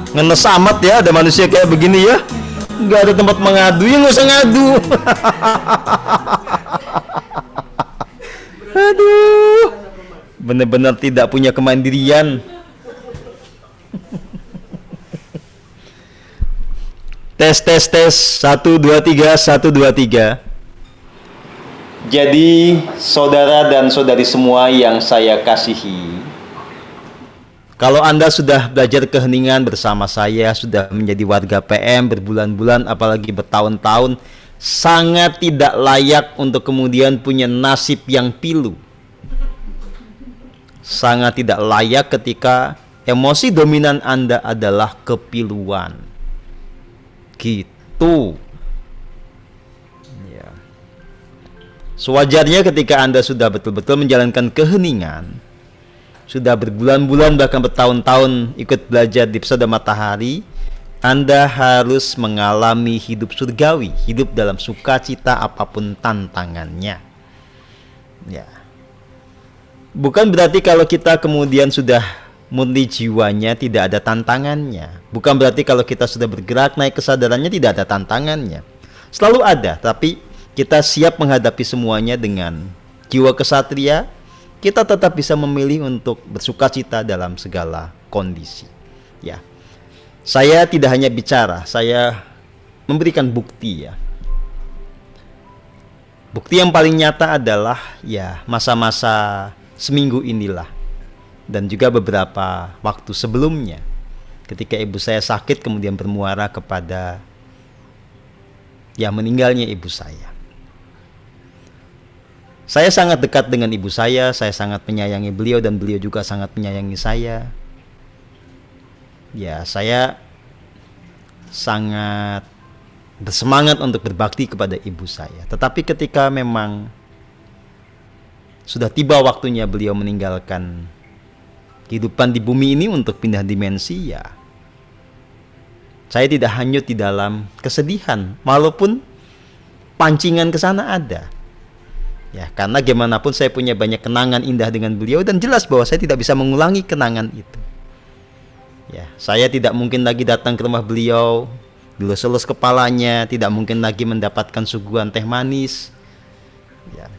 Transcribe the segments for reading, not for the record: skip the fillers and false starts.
Ngenes amat ya ada manusia kayak begini ya. Nggak ada tempat mengadu, ya nggak usah ngadu. Aduh, benar-benar tidak punya kemandirian. Tes tes tes, 1 2 3 1 2 3. Jadi saudara dan saudari semua yang saya kasihi, kalau Anda sudah belajar keheningan bersama saya, sudah menjadi warga PM berbulan-bulan, apalagi bertahun-tahun, sangat tidak layak untuk kemudian punya nasib yang pilu. Sangat tidak layak ketika emosi dominan Anda adalah kepiluan. Gitu. Ya. Sewajarnya ketika Anda sudah betul-betul menjalankan keheningan, sudah berbulan-bulan bahkan bertahun-tahun ikut belajar di Pesada Matahari, Anda harus mengalami hidup surgawi, hidup dalam sukacita apapun tantangannya. Ya. Bukan berarti kalau kita kemudian sudah murni jiwanya tidak ada tantangannya. Bukan berarti kalau kita sudah bergerak naik kesadarannya tidak ada tantangannya. Selalu ada, tapi kita siap menghadapi semuanya dengan jiwa kesatria. Kita tetap bisa memilih untuk bersukacita dalam segala kondisi. Ya, saya tidak hanya bicara, saya memberikan bukti ya. Bukti yang paling nyata adalah ya masa-masa seminggu inilah, dan juga beberapa waktu sebelumnya, ketika ibu saya sakit kemudian bermuara kepada ya meninggalnya ibu saya. Saya sangat dekat dengan ibu saya sangat menyayangi beliau dan beliau juga sangat menyayangi saya. Ya, saya sangat bersemangat untuk berbakti kepada ibu saya. Tetapi ketika memang sudah tiba waktunya beliau meninggalkan kehidupan di bumi ini untuk pindah dimensi, ya saya tidak hanyut di dalam kesedihan, walaupun pancingan ke sana ada. Ya, karena gimana pun saya punya banyak kenangan indah dengan beliau dan jelas bahwa saya tidak bisa mengulangi kenangan itu. Ya, saya tidak mungkin lagi datang ke rumah beliau, dilus-lus kepalanya, tidak mungkin lagi mendapatkan suguhan teh manis. Ya.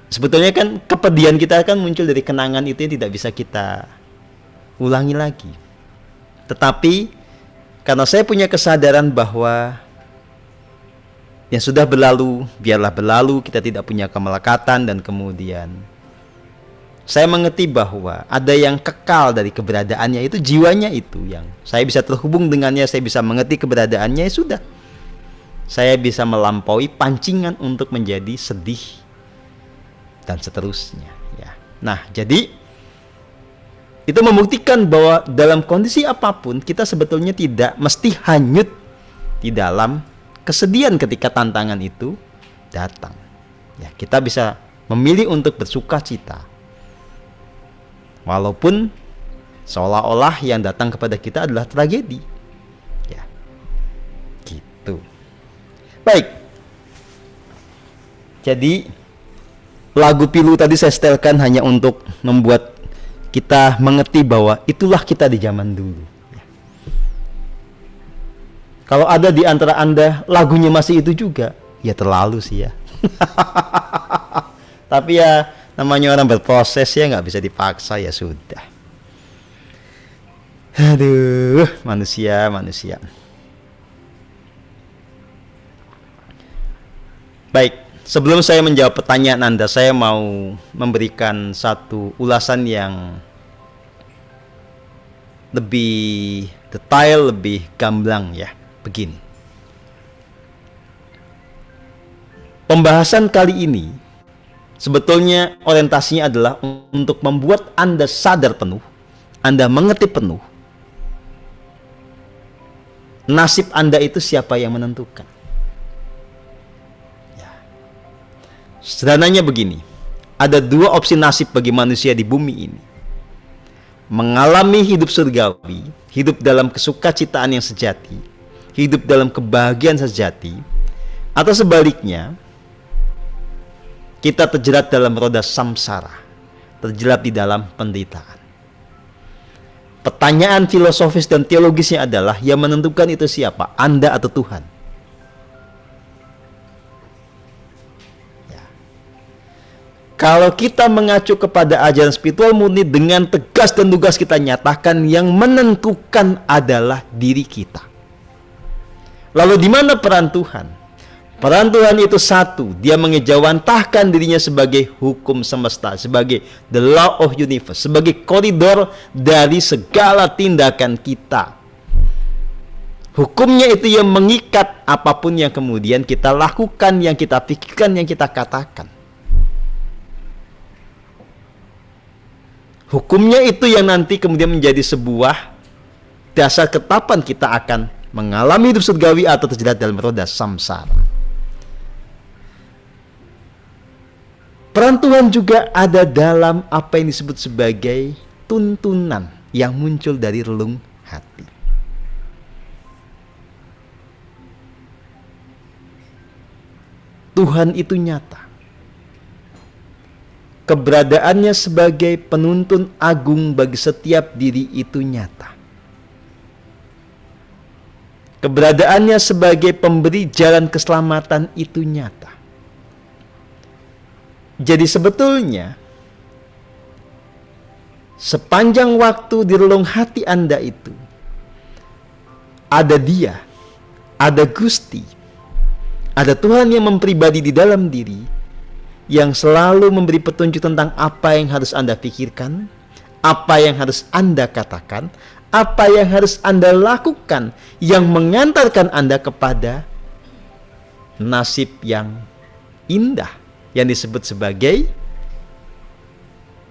Sebetulnya kan kepedihan kita kan muncul dari kenangan itu yang tidak bisa kita ulangi lagi. Tetapi karena saya punya kesadaran bahwa yang sudah berlalu, biarlah berlalu, kita tidak punya kemelekatan, dan kemudian saya mengerti bahwa ada yang kekal dari keberadaannya, itu jiwanya itu yang saya bisa terhubung dengannya, saya bisa mengerti keberadaannya, ya sudah. Saya bisa melampaui pancingan untuk menjadi sedih dan seterusnya. Ya. Nah, jadi itu membuktikan bahwa dalam kondisi apapun kita sebetulnya tidak mesti hanyut di dalam kesedihan ketika tantangan itu datang. Ya, kita bisa memilih untuk bersukacita, walaupun seolah-olah yang datang kepada kita adalah tragedi. Ya, gitu. Baik. Jadi lagu Pilu tadi saya setelkan hanya untuk membuat kita mengerti bahwa itulah kita di zaman dulu. Kalau ada di antara Anda lagunya masih itu juga, ya terlalu sih ya. Tapi ya namanya orang berproses ya, nggak bisa dipaksa, ya sudah. Aduh, manusia. Baik, sebelum saya menjawab pertanyaan Anda, saya mau memberikan satu ulasan yang lebih detail, lebih gamblang ya. Begini, pembahasan kali ini sebetulnya orientasinya adalah untuk membuat Anda sadar penuh, Anda mengerti penuh nasib Anda itu siapa yang menentukan. Ya. Sederhananya begini, ada dua opsi nasib bagi manusia di bumi ini: mengalami hidup surgawi, hidup dalam kesukacitaan yang sejati, hidup dalam kebahagiaan sejati, atau sebaliknya kita terjerat dalam roda samsara, terjerat di dalam penderitaan. Pertanyaan filosofis dan teologisnya adalah yang menentukan itu siapa? Anda atau Tuhan? Ya. Kalau kita mengacu kepada ajaran spiritual murni, dengan tegas dan lugas kita nyatakan yang menentukan adalah diri kita. Lalu di mana peran Tuhan? Peran Tuhan itu satu, dia mengejawantahkan dirinya sebagai hukum semesta, sebagai the law of universe, sebagai koridor dari segala tindakan kita. Hukumnya itu yang mengikat apapun yang kemudian kita lakukan, yang kita pikirkan, yang kita katakan. Hukumnya itu yang nanti kemudian menjadi sebuah dasar ketetapan kita akan mengalami hidup surgawi atau terjerat dalam roda samsara. Peran Tuhan juga ada dalam apa yang disebut sebagai tuntunan yang muncul dari relung hati. Tuhan itu nyata. Keberadaannya sebagai penuntun agung bagi setiap diri itu nyata. Keberadaannya sebagai pemberi jalan keselamatan itu nyata. Jadi sebetulnya sepanjang waktu di relung hati Anda itu ada Dia, ada Gusti, ada Tuhan yang mempribadi di dalam diri, yang selalu memberi petunjuk tentang apa yang harus Anda pikirkan, apa yang harus Anda katakan, apa yang harus Anda lakukan, yang mengantarkan Anda kepada nasib yang indah yang disebut sebagai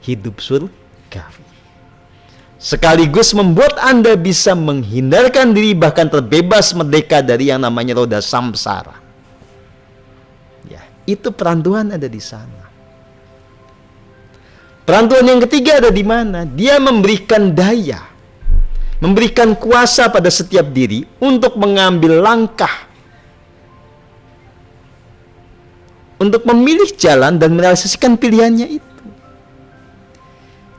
hidup surgawi. Sekaligus membuat Anda bisa menghindarkan diri, bahkan terbebas merdeka dari yang namanya roda samsara. Ya, itu peran Tuhan ada di sana. Peran Tuhan yang ketiga ada di mana? Dia memberikan daya, memberikan kuasa pada setiap diri untuk mengambil langkah, untuk memilih jalan dan merealisasikan pilihannya itu.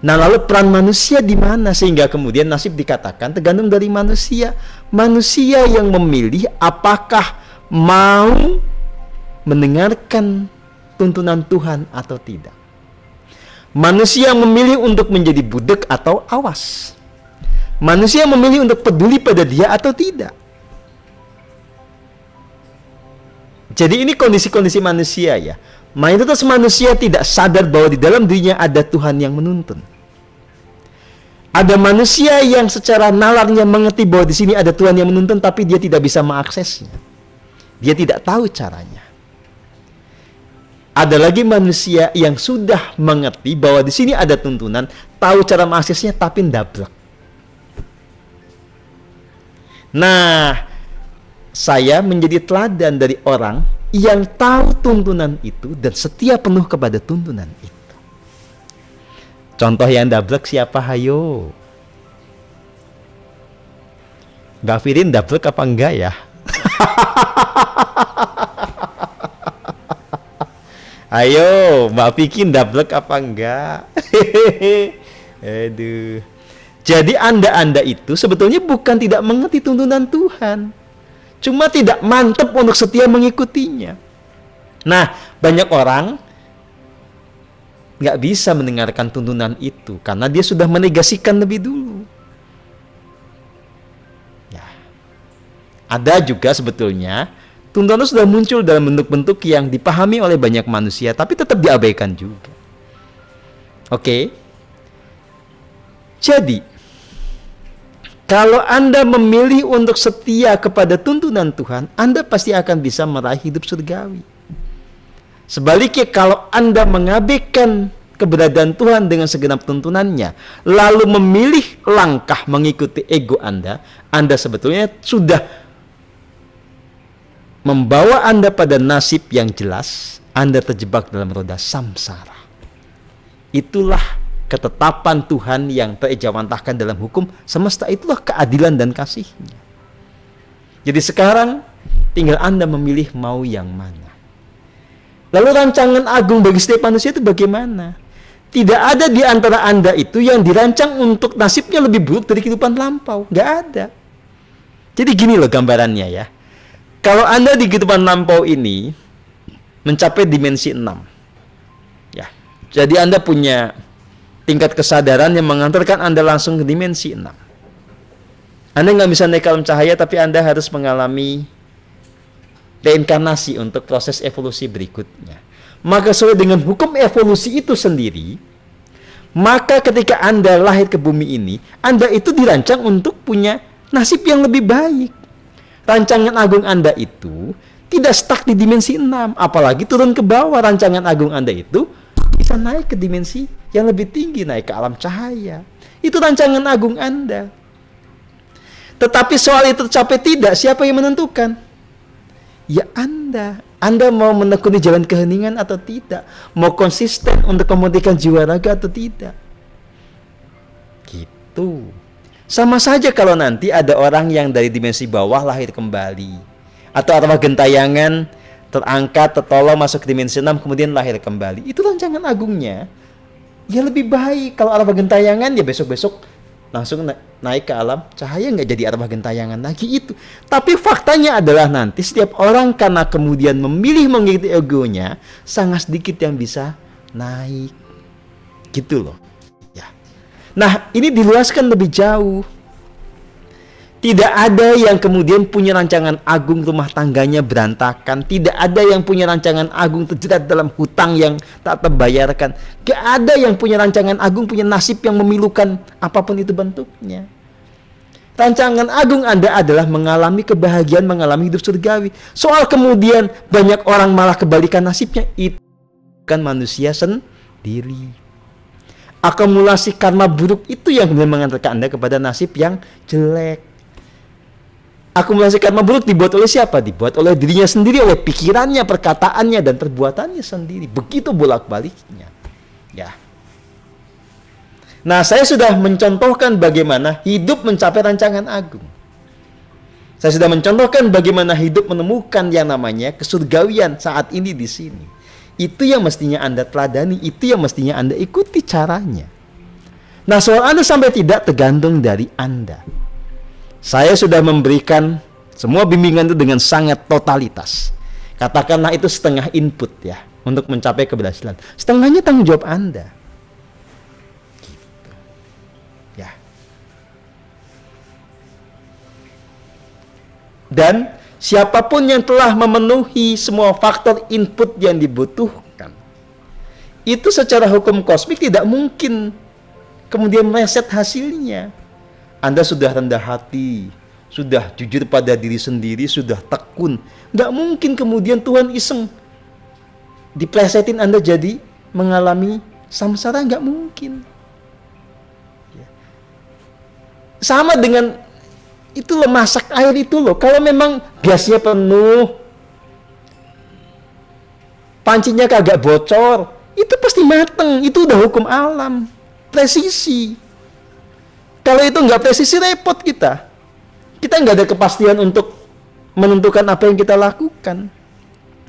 Nah, lalu peran manusia di mana? Sehingga kemudian nasib dikatakan tergantung dari manusia. Manusia yang memilih apakah mau mendengarkan tuntunan Tuhan atau tidak. Manusia memilih untuk menjadi budak atau awas. Manusia memilih untuk peduli pada Dia atau tidak. Jadi ini kondisi-kondisi manusia ya. Mayoritas manusia tidak sadar bahwa di dalam dirinya ada Tuhan yang menuntun. Ada manusia yang secara nalarnya mengerti bahwa di sini ada Tuhan yang menuntun, tapi dia tidak bisa mengaksesnya. Dia tidak tahu caranya. Ada lagi manusia yang sudah mengerti bahwa di sini ada tuntunan, tahu cara mengaksesnya, tapi ndablek. Nah, saya menjadi teladan dari orang yang tahu tuntunan itu dan setia penuh kepada tuntunan itu. Contoh yang dablek siapa? Hayo. Gafirin dablek apa enggak ya? Ayo, Mbak Vicky dablek apa enggak? Aduh. Jadi Anda itu sebetulnya bukan tidak mengerti tuntunan Tuhan, cuma tidak mantap untuk setia mengikutinya. Nah, banyak orang nggak bisa mendengarkan tuntunan itu karena dia sudah menegasikan lebih dulu. Ya. Ada juga sebetulnya tuntunan sudah muncul dalam bentuk-bentuk yang dipahami oleh banyak manusia, tapi tetap diabaikan juga. Oke. Jadi, kalau Anda memilih untuk setia kepada tuntunan Tuhan, Anda pasti akan bisa meraih hidup surgawi. Sebaliknya, kalau Anda mengabaikan keberadaan Tuhan dengan segenap tuntunannya, lalu memilih langkah mengikuti ego Anda sebetulnya sudah membawa Anda pada nasib yang jelas. Anda terjebak dalam roda samsara. Itulah ketetapan Tuhan yang terejawantahkan dalam hukum semesta, itulah keadilan dan kasih-Nya. Jadi sekarang tinggal Anda memilih mau yang mana. Lalu rancangan agung bagi setiap manusia itu bagaimana? Tidak ada di antara Anda itu yang dirancang untuk nasibnya lebih buruk dari kehidupan lampau. Nggak ada. Jadi gini loh gambarannya ya. Kalau Anda di kehidupan lampau ini mencapai dimensi 6. Ya. Jadi Anda punya tingkat kesadaran yang mengantarkan Anda langsung ke dimensi 6. Anda nggak bisa naik ke alam cahaya, tapi Anda harus mengalami reinkarnasi untuk proses evolusi berikutnya. Maka sesuai dengan hukum evolusi itu sendiri, maka ketika Anda lahir ke bumi ini, Anda itu dirancang untuk punya nasib yang lebih baik. Rancangan agung Anda itu tidak stuck di dimensi 6, apalagi turun ke bawah. Rancangan agung Anda itu bisa naik ke dimensi yang lebih tinggi, naik ke alam cahaya. Itu rancangan agung Anda. Tetapi soal itu tercapai tidak, siapa yang menentukan? Ya Anda. Anda mau menekuni jalan keheningan atau tidak? Mau konsisten untuk memutihkan jiwa raga atau tidak? Gitu. Sama saja kalau nanti ada orang yang dari dimensi bawah lahir kembali, atau arwah gentayangan terangkat, tertolong masuk ke dimensi 6 kemudian lahir kembali. Itu rancangan agungnya. Ya lebih baik kalau arwah gentayangan ya besok-besok langsung naik ke alam cahaya, nggak jadi arwah gentayangan lagi itu. Tapi faktanya adalah nanti setiap orang karena kemudian memilih mengikuti egonya, sangat sedikit yang bisa naik. Gitu loh. Ya. Nah, ini diluaskan lebih jauh. Tidak ada yang kemudian punya rancangan agung rumah tangganya berantakan. Tidak ada yang punya rancangan agung terjerat dalam hutang yang tak terbayarkan. Gak ada yang punya rancangan agung, punya nasib yang memilukan apapun itu bentuknya. Rancangan agung Anda adalah mengalami kebahagiaan, mengalami hidup surgawi. Soal kemudian banyak orang malah kebalikan nasibnya, itu bukan manusia sendiri. Akumulasi karma buruk itu yang kemudian mengantarkan Anda kepada nasib yang jelek. Akumulasi karma buruk dibuat oleh siapa? Dibuat oleh dirinya sendiri, oleh pikirannya, perkataannya, dan perbuatannya sendiri. Begitu bolak-baliknya. Ya. Nah, saya sudah mencontohkan bagaimana hidup mencapai rancangan agung. Saya sudah mencontohkan bagaimana hidup menemukan yang namanya kesurgawian saat ini di sini. Itu yang mestinya Anda teladani, itu yang mestinya Anda ikuti caranya. Nah, soal Anda sampai tidak tergantung dari Anda. Saya sudah memberikan semua bimbingan itu dengan sangat totalitas. Katakanlah itu setengah input ya, untuk mencapai keberhasilan. Setengahnya tanggung jawab Anda. Gitu. Ya. Dan siapapun yang telah memenuhi semua faktor input yang dibutuhkan, itu secara hukum kosmik tidak mungkin kemudian meleset hasilnya. Anda sudah rendah hati, sudah jujur pada diri sendiri, sudah tekun. Nggak mungkin kemudian Tuhan iseng diplesetin Anda jadi mengalami samsara, nggak mungkin. Sama dengan itu loh, masak air itu loh. Kalau memang gasnya penuh, pancinya kagak bocor, itu pasti mateng. Itu udah hukum alam, presisi. Kalau itu nggak presisi, repot kita. Kita nggak ada kepastian untuk menentukan apa yang kita lakukan.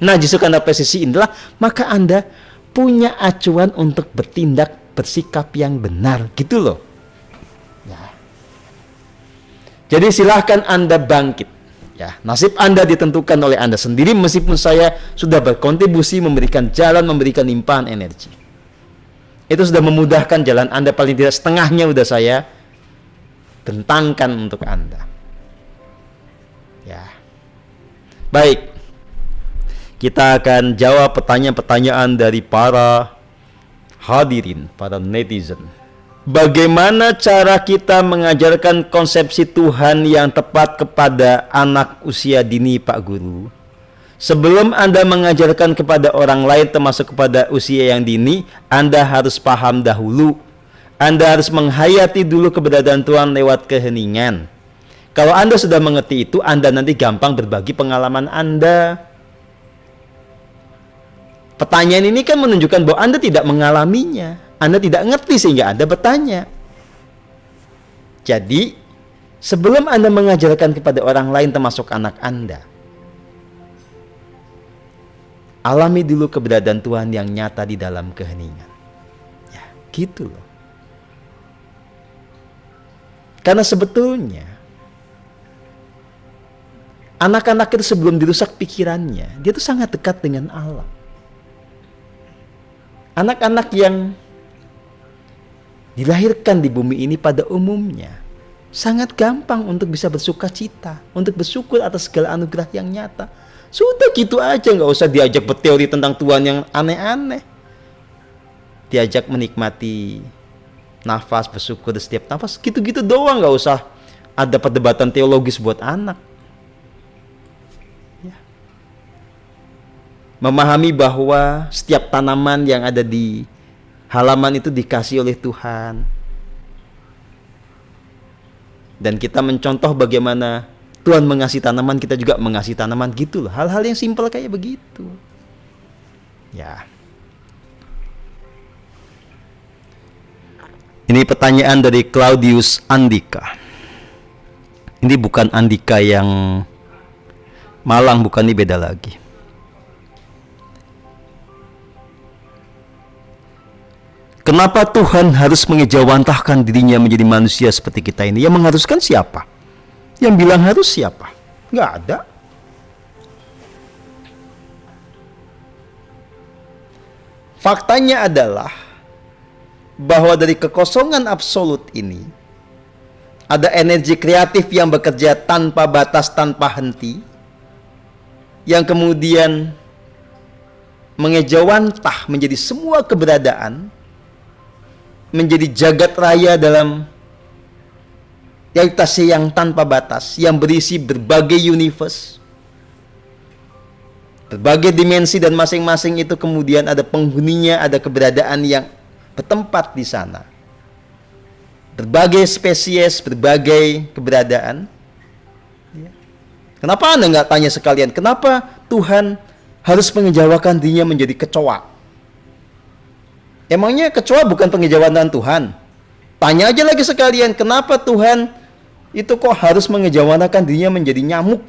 Nah, justru karena presisi inilah, maka Anda punya acuan untuk bertindak, bersikap yang benar. Gitu loh. Ya. Jadi silahkan Anda bangkit. Ya, nasib Anda ditentukan oleh Anda sendiri, meskipun saya sudah berkontribusi memberikan jalan, memberikan limpahan energi. Itu sudah memudahkan jalan Anda, paling tidak setengahnya udah saya bentangkan untuk Anda. Ya. Baik. Kita akan jawab pertanyaan-pertanyaan dari para hadirin, para netizen. Bagaimana cara kita mengajarkan konsepsi Tuhan yang tepat kepada anak usia dini, Pak Guru? Sebelum Anda mengajarkan kepada orang lain termasuk kepada usia yang dini, Anda harus paham dahulu. Anda harus menghayati dulu keberadaan Tuhan lewat keheningan. Kalau Anda sudah mengerti itu, Anda nanti gampang berbagi pengalaman Anda. Pertanyaan ini kan menunjukkan bahwa Anda tidak mengalaminya. Anda tidak ngerti sehingga Anda bertanya. Jadi, sebelum Anda mengajarkan kepada orang lain termasuk anak Anda, alami dulu keberadaan Tuhan yang nyata di dalam keheningan. Ya. Gitu loh. Karena sebetulnya anak-anak itu sebelum dirusak pikirannya, dia tuh sangat dekat dengan alam. Anak-anak yang dilahirkan di bumi ini pada umumnya sangat gampang untuk bisa bersuka cita, untuk bersyukur atas segala anugerah yang nyata. Sudah gitu aja, nggak usah diajak berteori tentang Tuhan yang aneh-aneh. Diajak menikmati nafas, bersyukur di setiap nafas, gitu-gitu doang, nggak usah ada perdebatan teologis buat anak. Ya. Memahami bahwa setiap tanaman yang ada di halaman itu dikasih oleh Tuhan. Dan kita mencontoh bagaimana Tuhan mengasihi tanaman, kita juga mengasihi tanaman, gitu loh. Hal-hal yang simpel kayak begitu. Ya. Ini pertanyaan dari Claudius Andika. Ini bukan Andika yang Malang, bukan, ini beda lagi. Kenapa Tuhan harus mengejawantahkan dirinya menjadi manusia seperti kita ini? Yang mengharuskan siapa? Yang bilang harus siapa? Nggak ada. Faktanya adalah bahwa dari kekosongan absolut ini ada energi kreatif yang bekerja tanpa batas, tanpa henti, yang kemudian mengejawantah menjadi semua keberadaan, menjadi jagat raya dalam realitas yang tanpa batas, yang berisi berbagai universe, berbagai dimensi, dan masing-masing itu kemudian ada penghuninya, ada keberadaan yang bertempat di sana. Berbagai spesies, berbagai keberadaan. Kenapa Anda nggak tanya sekalian, kenapa Tuhan harus mengejawakan dirinya menjadi kecoa? Emangnya kecoa bukan pengejawantah Tuhan? Tanya aja lagi sekalian, kenapa Tuhan itu kok harus mengejawantahkan dirinya menjadi nyamuk?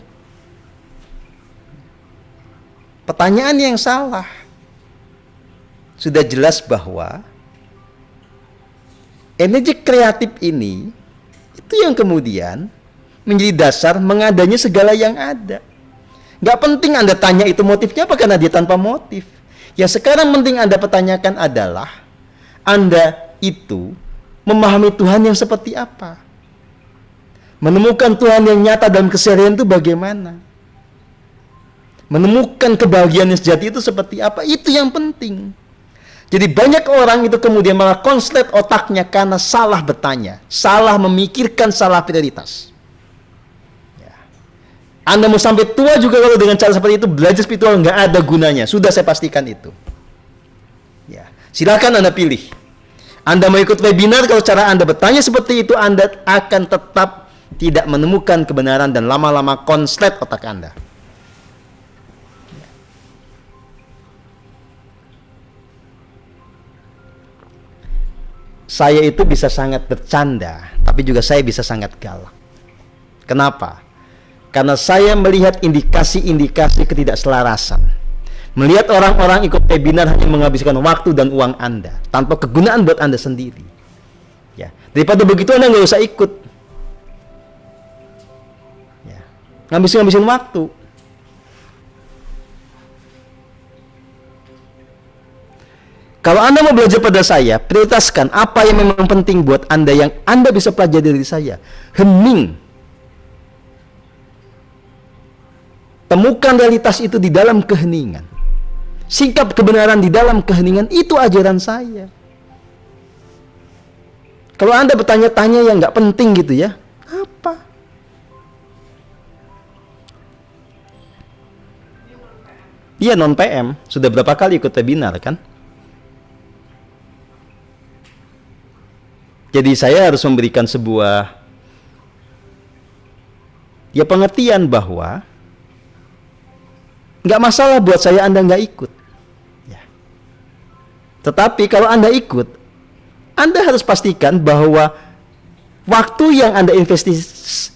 Pertanyaan yang salah. Sudah jelas bahwa energi kreatif ini itu yang kemudian menjadi dasar mengadanya segala yang ada. Gak penting Anda tanya itu motifnya apa, karena dia tanpa motif. Yang sekarang penting Anda pertanyakan adalah, Anda itu memahami Tuhan yang seperti apa? Menemukan Tuhan yang nyata dalam keseharian itu bagaimana? Menemukan kebahagiaan yang sejati itu seperti apa? Itu yang penting. Jadi banyak orang itu kemudian malah konslet otaknya karena salah bertanya, salah memikirkan, salah prioritas. Anda mau sampai tua juga kalau dengan cara seperti itu, belajar spiritual nggak ada gunanya. Sudah saya pastikan itu. Ya, silakan Anda pilih. Anda mau ikut webinar, kalau cara Anda bertanya seperti itu, Anda akan tetap tidak menemukan kebenaran dan lama-lama konslet otak Anda. Saya itu bisa sangat bercanda, tapi juga saya bisa sangat galak. Kenapa? Karena saya melihat indikasi-indikasi ketidakselarasan. Melihat orang-orang ikut webinar hanya menghabiskan waktu dan uang Anda, tanpa kegunaan buat Anda sendiri. Ya, daripada begitu Anda nggak usah ikut. Ya, ngabisin waktu. Kalau Anda mau belajar pada saya, prioritaskan apa yang memang penting buat Anda, yang Anda bisa pelajari dari saya. Hening. Temukan realitas itu di dalam keheningan. Singkap kebenaran di dalam keheningan. Itu ajaran saya. Kalau Anda bertanya-tanya yang nggak penting gitu ya, apa? Iya, non PM. Sudah berapa kali ikut webinar kan? Jadi saya harus memberikan sebuah pengertian bahwa nggak masalah buat saya Anda nggak ikut. Ya. Tetapi kalau Anda ikut, Anda harus pastikan bahwa waktu yang Anda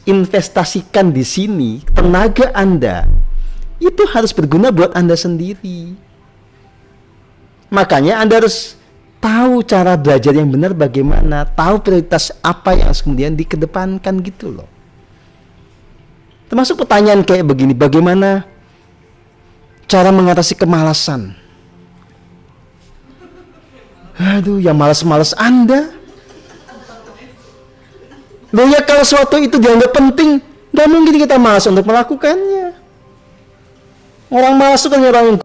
investasikan di sini, tenaga Anda, itu harus berguna buat Anda sendiri. Makanya Anda harus tahu cara belajar yang benar bagaimana, tahu prioritas apa yang kemudian dikedepankan gitu loh. Termasuk pertanyaan kayak begini, bagaimana cara mengatasi kemalasan? Aduh, yang malas-malas Anda. Loh ya, kalau sesuatu itu dianggap penting, gak mungkin kita malas untuk melakukannya. Orang malas itu kan orang yang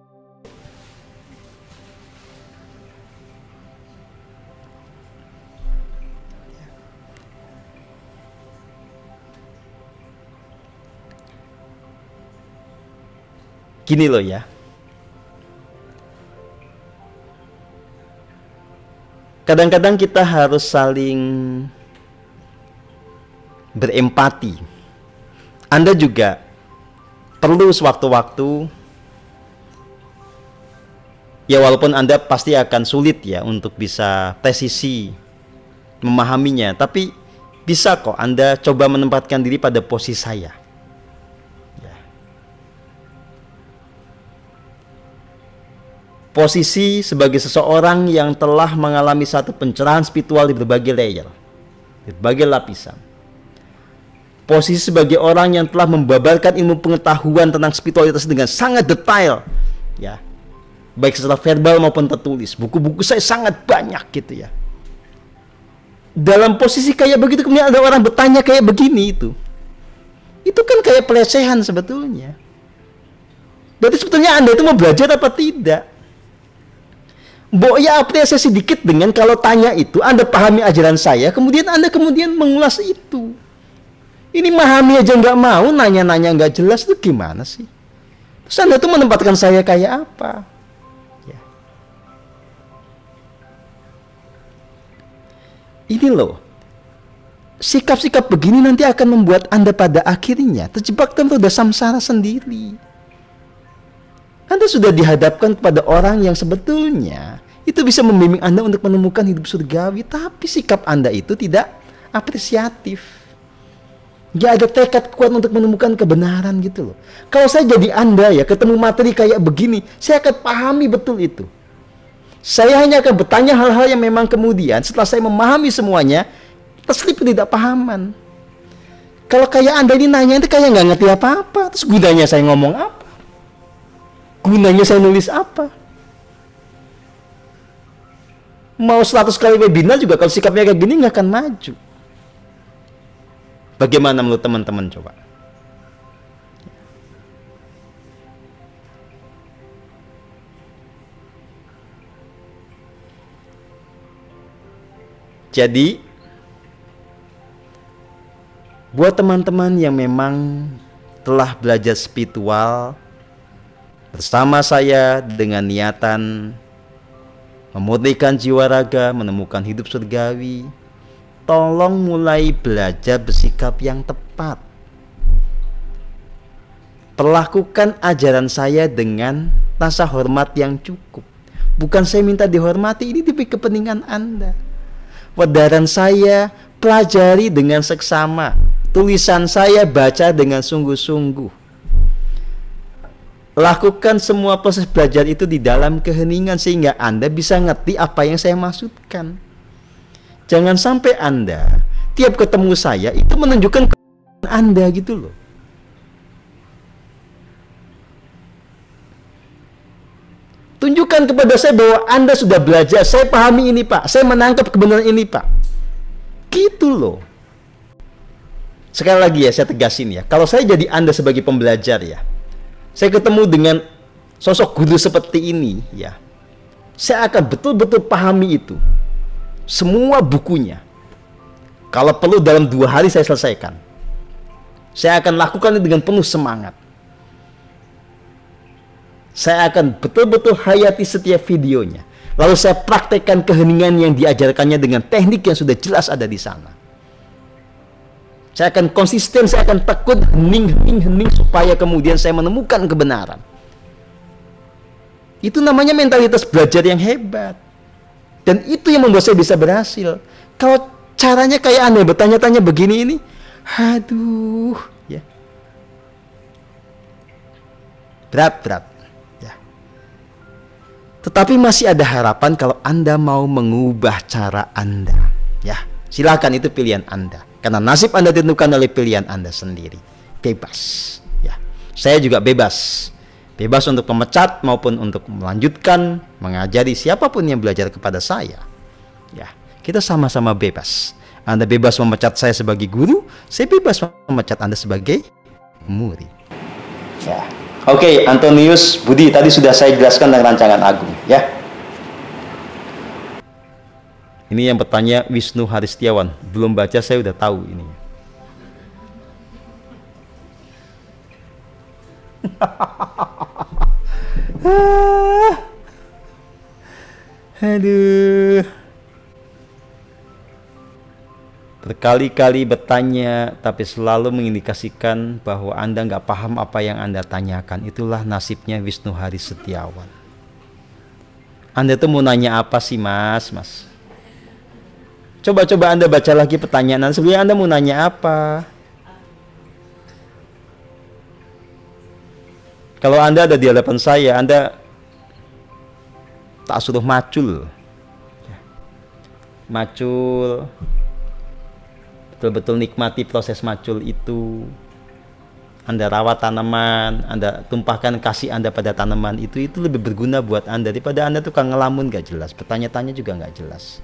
gini loh ya. Kadang-kadang kita harus saling berempati. Anda juga perlu sewaktu-waktu, ya walaupun Anda pasti akan sulit ya untuk bisa presisi memahaminya, tapi bisa kok Anda coba menempatkan diri pada posisi saya. Posisi sebagai seseorang yang telah mengalami satu pencerahan spiritual di berbagai layer, di berbagai lapisan. Posisi sebagai orang yang telah membabarkan ilmu pengetahuan tentang spiritualitas dengan sangat detail, ya, baik secara verbal maupun tertulis. Buku-buku saya sangat banyak gitu ya. Dalam posisi kayak begitu kemudian ada orang bertanya kayak begini, itu kan kayak pelecehan sebetulnya. Berarti sebetulnya Anda itu mau belajar apa tidak? Ya apresiasi sedikit dengan kalau tanya itu Anda pahami ajaran saya, kemudian Anda mengulas itu. Ini memahami aja nggak mau, nanya-nanya nggak jelas, itu gimana sih? Terus Anda tuh menempatkan saya kayak apa? Ya. Ini loh, sikap-sikap begini nanti akan membuat Anda pada akhirnya terjebak dalam roda samsara sendiri. Anda sudah dihadapkan kepada orang yang sebetulnya itu bisa membimbing Anda untuk menemukan hidup surgawi, tapi sikap Anda itu tidak apresiatif. Gak ada tekad kuat untuk menemukan kebenaran gitu loh. Kalau saya jadi Anda ya, ketemu materi kayak begini, saya akan pahami betul itu. Saya hanya akan bertanya hal-hal yang memang kemudian setelah saya memahami semuanya, terselip ketidakpahaman. Kalau kayak Anda ini nanya itu kayak nggak ngerti apa-apa, terus gunanya saya ngomong apa? Gunanya saya nulis apa? Mau 100 kali webinar juga kalau sikapnya kayak gini nggak akan maju. Bagaimana menurut teman-teman coba? Jadi buat teman-teman yang memang telah belajar spiritual bersama saya dengan niatan memurnikan jiwa raga, menemukan hidup surgawi, tolong mulai belajar bersikap yang tepat. Perlakukan ajaran saya dengan rasa hormat yang cukup. Bukan saya minta dihormati, ini demi kepentingan Anda. Wedaran saya pelajari dengan seksama. Tulisan saya baca dengan sungguh-sungguh. Lakukan semua proses belajar itu di dalam keheningan sehingga Anda bisa ngerti apa yang saya maksudkan. Jangan sampai Anda tiap ketemu saya itu menunjukkan kebenaran Anda gitu loh. Tunjukkan kepada saya bahwa Anda sudah belajar, saya pahami ini Pak, saya menangkap kebenaran ini Pak. Gitu loh. Sekali lagi ya saya tegasin ya, kalau saya jadi Anda sebagai pembelajar ya, saya ketemu dengan sosok guru seperti ini ya, saya akan betul-betul pahami itu, semua bukunya. Kalau perlu dalam 2 hari saya selesaikan. Saya akan lakukan itu dengan penuh semangat. Saya akan betul-betul hayati setiap videonya. Lalu saya praktekkan keheningan yang diajarkannya dengan teknik yang sudah jelas ada di sana. Saya akan konsisten, saya akan tekun, hening supaya kemudian saya menemukan kebenaran. Itu namanya mentalitas belajar yang hebat. Dan itu yang membuat saya bisa berhasil. Kalau caranya kayak Anda bertanya-tanya begini ini, aduh, ya. Berat. Ya. Tetapi masih ada harapan kalau Anda mau mengubah cara Anda. Ya, silakan, itu pilihan Anda. Karena nasib Anda ditentukan oleh pilihan Anda sendiri. Bebas. Ya, saya juga bebas. Bebas untuk memecat maupun untuk melanjutkan mengajari siapapun yang belajar kepada saya. Ya, kita sama-sama bebas. Anda bebas memecat saya sebagai guru, saya bebas memecat Anda sebagai murid. Ya. Oke, Antonius Budi, tadi sudah saya jelaskan tentang rancangan agung, ya. Ini yang bertanya Wisnu Haristiawan, belum baca, saya udah tahu ini. Aduh. Berkali-kali bertanya, tapi selalu mengindikasikan bahwa Anda nggak paham apa yang Anda tanyakan. Itulah nasibnya Wisnu Hari Setiawan. Anda tuh mau nanya apa sih, Mas? Coba Anda baca lagi pertanyaan Anda. Sebenarnya Anda mau nanya apa? Kalau Anda ada di hadapan saya, Anda tak suruh macul. Macul. Betul-betul nikmati proses macul itu. Anda rawat tanaman, Anda tumpahkan kasih Anda pada tanaman itu lebih berguna buat Anda daripada Anda tukang ngelamun gak jelas, bertanya-tanya juga gak jelas.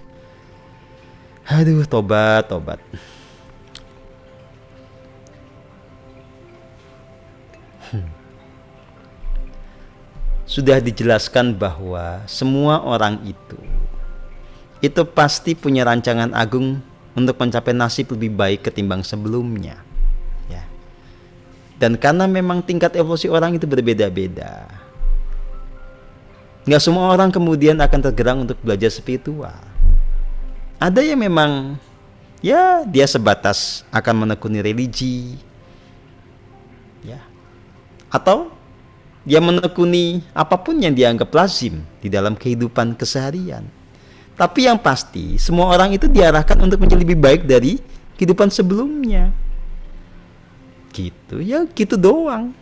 Aduh, tobat. Sudah dijelaskan bahwa semua orang itu pasti punya rancangan agung untuk mencapai nasib lebih baik ketimbang sebelumnya, ya. Dan karena memang tingkat evolusi orang itu berbeda-beda, nggak semua orang kemudian akan tergerak untuk belajar spiritual. Ada yang memang, ya, dia sebatas akan menekuni religi, ya, atau dia menekuni apapun yang dianggap lazim di dalam kehidupan keseharian. Tapi yang pasti, semua orang itu diarahkan untuk menjadi lebih baik dari kehidupan sebelumnya. Gitu, ya gitu doang.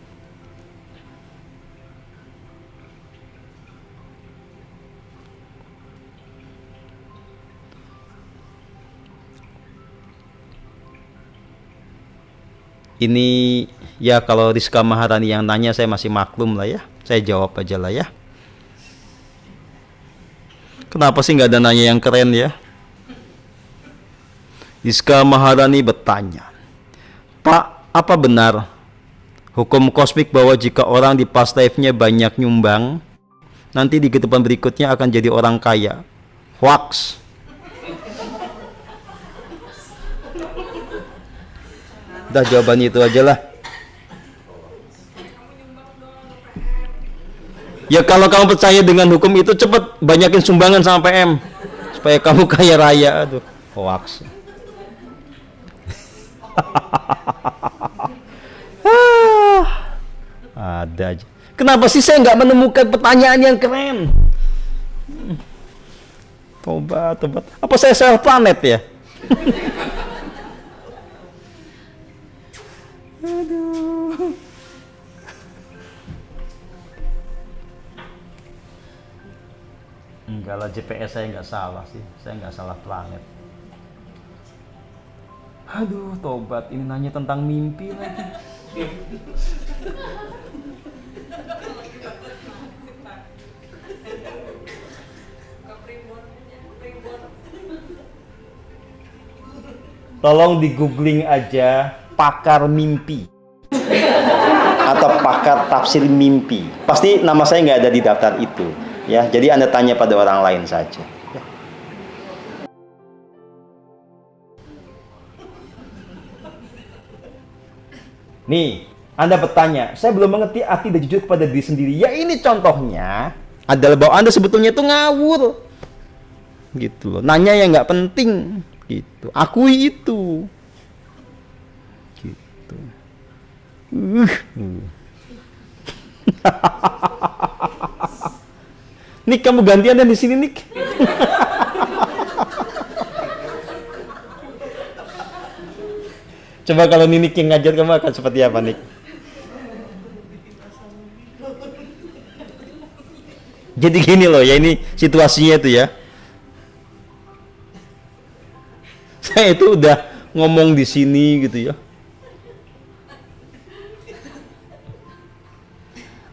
Ini, ya, kalau Rizka Maharani yang nanya saya masih maklum lah ya. Saya jawab aja lah ya. Kenapa sih nggak ada nanya yang keren ya? Rizka Maharani bertanya, Pak, apa benar hukum kosmik bahwa jika orang di past life-nya banyak nyumbang, nanti di kehidupan berikutnya akan jadi orang kaya? Hoax. Udah, jawabannya itu aja lah. Ya kalau kamu percaya dengan hukum itu, cepet banyakin sumbangan sama PM supaya kamu kaya raya. Aduh, hoax. Ada aja. Kenapa sih saya nggak menemukan pertanyaan yang keren? Tobat. Apa saya salah planet ya? Aduh. Enggak lah, GPS saya nggak salah sih. Saya nggak salah planet. Aduh, tobat. Ini nanya tentang mimpi lagi. Tolong di googling aja pakar mimpi atau pakar tafsir mimpi. Pasti nama saya nggak ada di daftar itu. Ya, jadi Anda tanya pada orang lain saja. Ya. Nih, Anda bertanya, saya belum mengerti arti dan jujur kepada diri sendiri. Ya, ini contohnya adalah bahwa Anda sebetulnya itu ngawur. Gitu loh. Nanya yang nggak penting. Gitu. Akui itu. Gitu. Nik, kamu gantian dan di sini, Nik. Coba kalau Ninik yang ngajar, kamu akan seperti apa, Nik? Jadi gini loh ya, ini situasinya itu ya. Saya itu udah ngomong di sini gitu ya.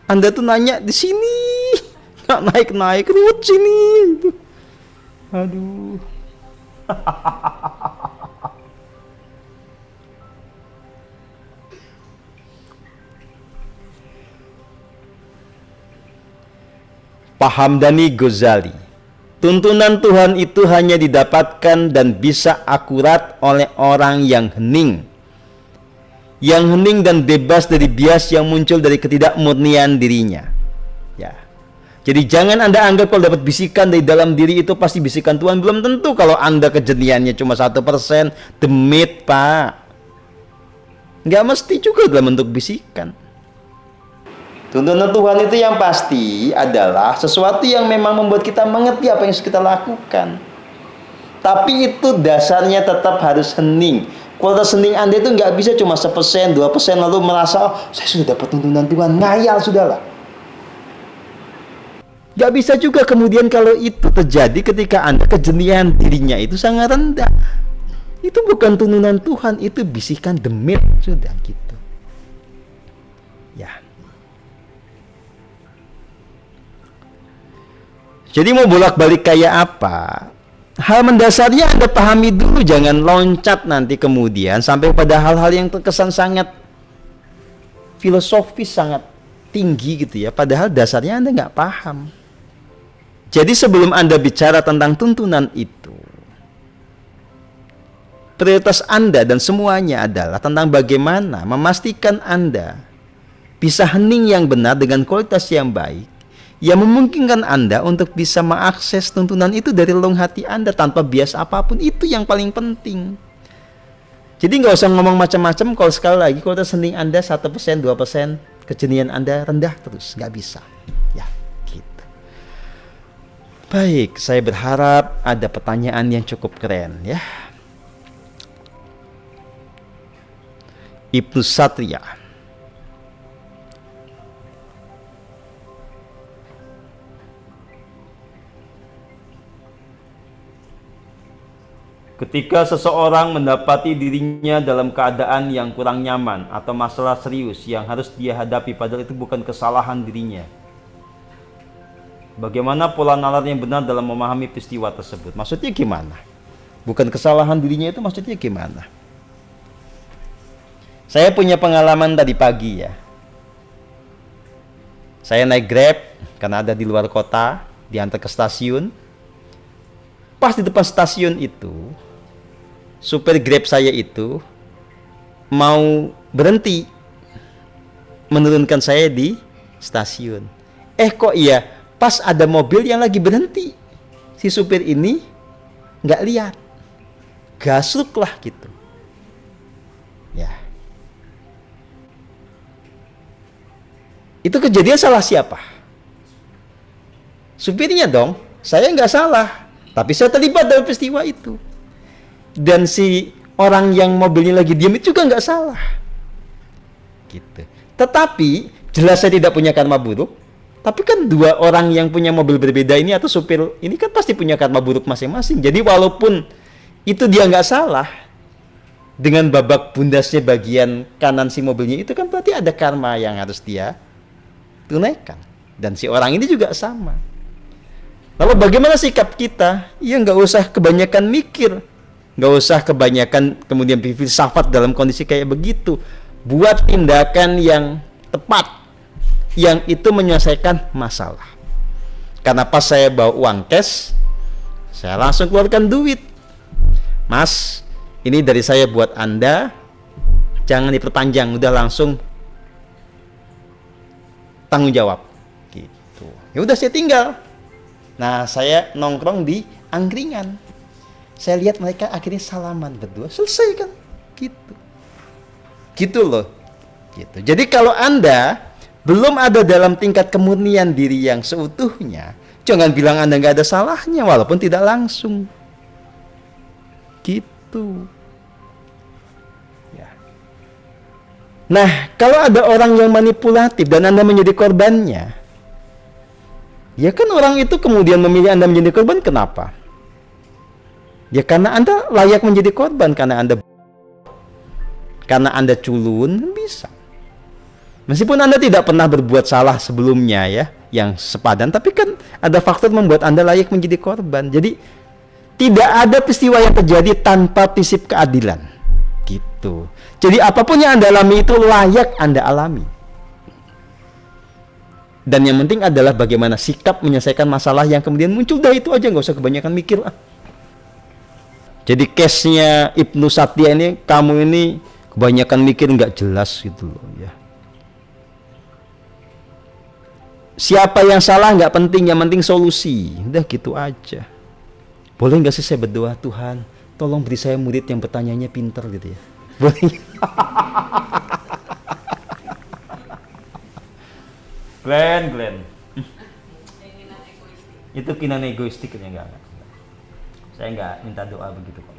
Anda tuh nanya di sini, nggak naik-naik, ruwet sini. Gitu. Aduh. Pak Hamdani Ghazali, tuntunan Tuhan itu hanya didapatkan dan bisa akurat oleh orang yang hening. Yang hening dan bebas dari bias yang muncul dari ketidakmurnian dirinya. Ya. Jadi jangan Anda anggap kalau dapat bisikan dari dalam diri itu pasti bisikan Tuhan. Belum tentu kalau Anda kejeniannya cuma 1%, demit Pak. Nggak mesti juga dalam bentuk bisikan. Tuntunan Tuhan itu yang pasti adalah sesuatu yang memang membuat kita mengerti apa yang harus kita lakukan. Tapi itu dasarnya tetap harus hening. Kualitas hening Anda itu nggak bisa cuma 1%, 2% lalu merasa, oh, saya sudah dapat tuntunan Tuhan. Ngayal sudahlah. Nggak bisa juga kemudian kalau itu terjadi ketika Anda kejenian dirinya itu sangat rendah. Itu bukan tuntunan Tuhan, itu bisikan demit. Sudah gitu. Ya. Jadi mau bolak-balik kayak apa? Hal mendasarnya Anda pahami dulu, jangan loncat nanti kemudian sampai pada hal-hal yang terkesan sangat filosofis, sangat tinggi gitu ya. Padahal dasarnya Anda nggak paham. Jadi sebelum Anda bicara tentang tuntunan itu, prioritas Anda dan semuanya adalah tentang bagaimana memastikan Anda bisa hening yang benar dengan kualitas yang baik, yang memungkinkan Anda untuk bisa mengakses tuntunan itu dari relung hati Anda tanpa bias apapun. Itu yang paling penting. Jadi nggak usah ngomong macam-macam kalau sekali lagi kualitas hening Anda 1%, 2%, kejenian Anda rendah terus. Nggak bisa. Ya, gitu. Baik, saya berharap ada pertanyaan yang cukup keren ya. Ibnu Satria. Ketika seseorang mendapati dirinya dalam keadaan yang kurang nyaman atau masalah serius yang harus dia hadapi padahal itu bukan kesalahan dirinya, bagaimana pola nalar yang benar dalam memahami peristiwa tersebut? Maksudnya gimana? Bukan kesalahan dirinya itu maksudnya gimana? Saya punya pengalaman tadi pagi ya. Saya naik Grab karena ada di luar kota, diantar ke stasiun. Pas di depan stasiun itu, supir Grab saya itu mau berhenti menurunkan saya di stasiun. Kok iya, pas ada mobil yang lagi berhenti, si supir ini nggak lihat, gasuk lah gitu. Ya, itu kejadian salah siapa? Supirnya dong. Saya nggak salah, tapi saya terlibat dalam peristiwa itu. Dan si orang yang mobilnya lagi diam itu juga nggak salah. Gitu. Tetapi jelas saya tidak punya karma buruk. Tapi kan dua orang yang punya mobil berbeda ini atau supir ini kan pasti punya karma buruk masing-masing. Jadi walaupun itu dia nggak salah, dengan babak bundasnya bagian kanan si mobilnya itu kan berarti ada karma yang harus dia tunaikan. Dan si orang ini juga sama. Lalu bagaimana sikap kita? Ya nggak usah kebanyakan mikir. Nggak usah kebanyakan kemudian filsafat dalam kondisi kayak begitu. Buat tindakan yang tepat, yang itu menyelesaikan masalah. Karena pas saya bawa uang cash, saya langsung keluarkan duit. Mas, ini dari saya buat Anda, jangan diperpanjang, udah langsung tanggung jawab. Gitu. Ya udah saya tinggal. Nah, saya nongkrong di angkringan. Saya lihat mereka akhirnya salaman berdua, selesai kan? Gitu. Gitu loh. Gitu. Jadi kalau Anda belum ada dalam tingkat kemurnian diri yang seutuhnya, jangan bilang Anda nggak ada salahnya walaupun tidak langsung. Gitu. Ya. Nah, kalau ada orang yang manipulatif dan Anda menjadi korbannya, Ya kan orang itu kemudian memilih Anda menjadi korban, kenapa? Ya karena Anda layak menjadi korban, karena Anda culun, bisa. Meskipun Anda tidak pernah berbuat salah sebelumnya ya, yang sepadan, tapi kan ada faktor membuat Anda layak menjadi korban. Jadi tidak ada peristiwa yang terjadi tanpa prinsip keadilan. Gitu. Jadi apapun yang Anda alami itu layak Anda alami. Dan yang penting adalah bagaimana sikap menyelesaikan masalah yang kemudian muncul. Dah itu aja, nggak usah kebanyakan mikir lah. Jadi case-nya Ibnu Satya ini, kamu ini kebanyakan mikir nggak jelas gitu loh ya. Siapa yang salah nggak penting, yang penting solusi. Udah gitu aja. Boleh nggak sih saya berdoa, Tuhan tolong beri saya murid yang bertanyanya pintar gitu ya. Boleh. Glenn. Itu keinginan egoistik ya, enggak. Saya enggak minta doa begitu kok.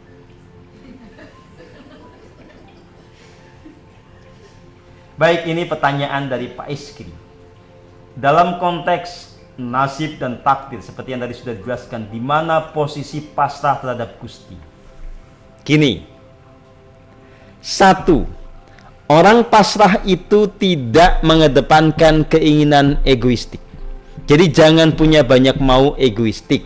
Baik, ini pertanyaan dari Pak Iskri. Dalam konteks nasib dan takdir seperti yang tadi sudah dijelaskan, di mana posisi pasrah terhadap Gusti? Gini. 1. Orang pasrah itu tidak mengedepankan keinginan egoistik. Jadi jangan punya banyak mau egoistik.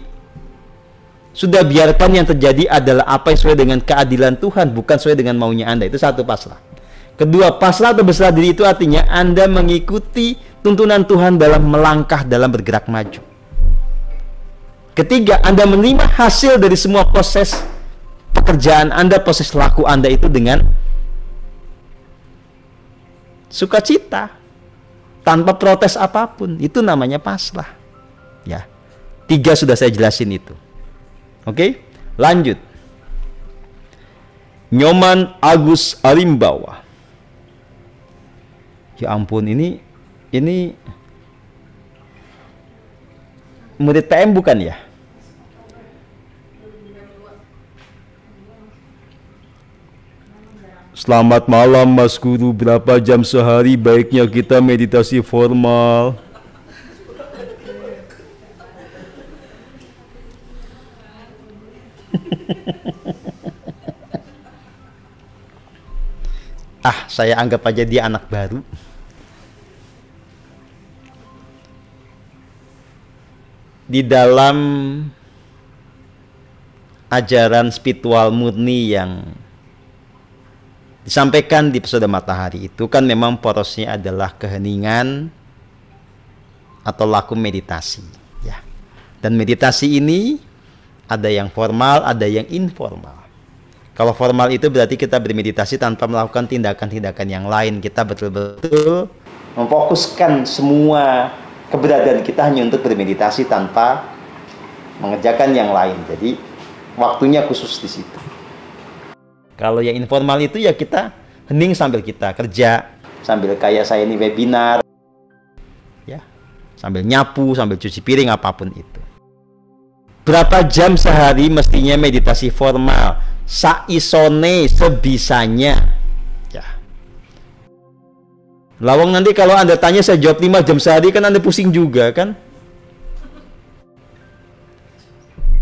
Sudah biarkan yang terjadi adalah apa yang sesuai dengan keadilan Tuhan, bukan sesuai dengan maunya Anda. Itu 1 pasrah. Kedua, pasrah atau berserah diri itu artinya Anda mengikuti tuntunan Tuhan dalam melangkah, dalam bergerak maju. Ketiga, Anda menerima hasil dari semua proses pekerjaan Anda, proses laku Anda itu dengan sukacita, tanpa protes apapun. Itu namanya pasrah ya. 3 sudah saya jelasin itu. Oke, lanjut. Nyoman Agus Arimbawa. Ya ampun, ini murid PM bukan ya? Selamat malam Mas Guru, berapa jam sehari baiknya kita meditasi formal? Saya anggap aja dia anak baru. Di dalam ajaran spiritual murni yang disampaikan di episode Matahari itu kan memang porosnya adalah keheningan atau laku meditasi ya. Dan meditasi ini ada yang formal, ada yang informal. Kalau formal itu berarti kita bermeditasi tanpa melakukan tindakan-tindakan yang lain. Kita betul-betul memfokuskan semua keberadaan kita hanya untuk bermeditasi tanpa mengerjakan yang lain. Jadi waktunya khusus di situ. Kalau yang informal itu ya kita hening sambil kita kerja, sambil kayak saya ini webinar, ya, sambil nyapu, sambil cuci piring, apapun itu. Berapa jam sehari mestinya meditasi formal? Saisone, sebisanya. Ya. Lawang nanti kalau Anda tanya saya jawab 5 jam sehari kan Anda pusing juga kan?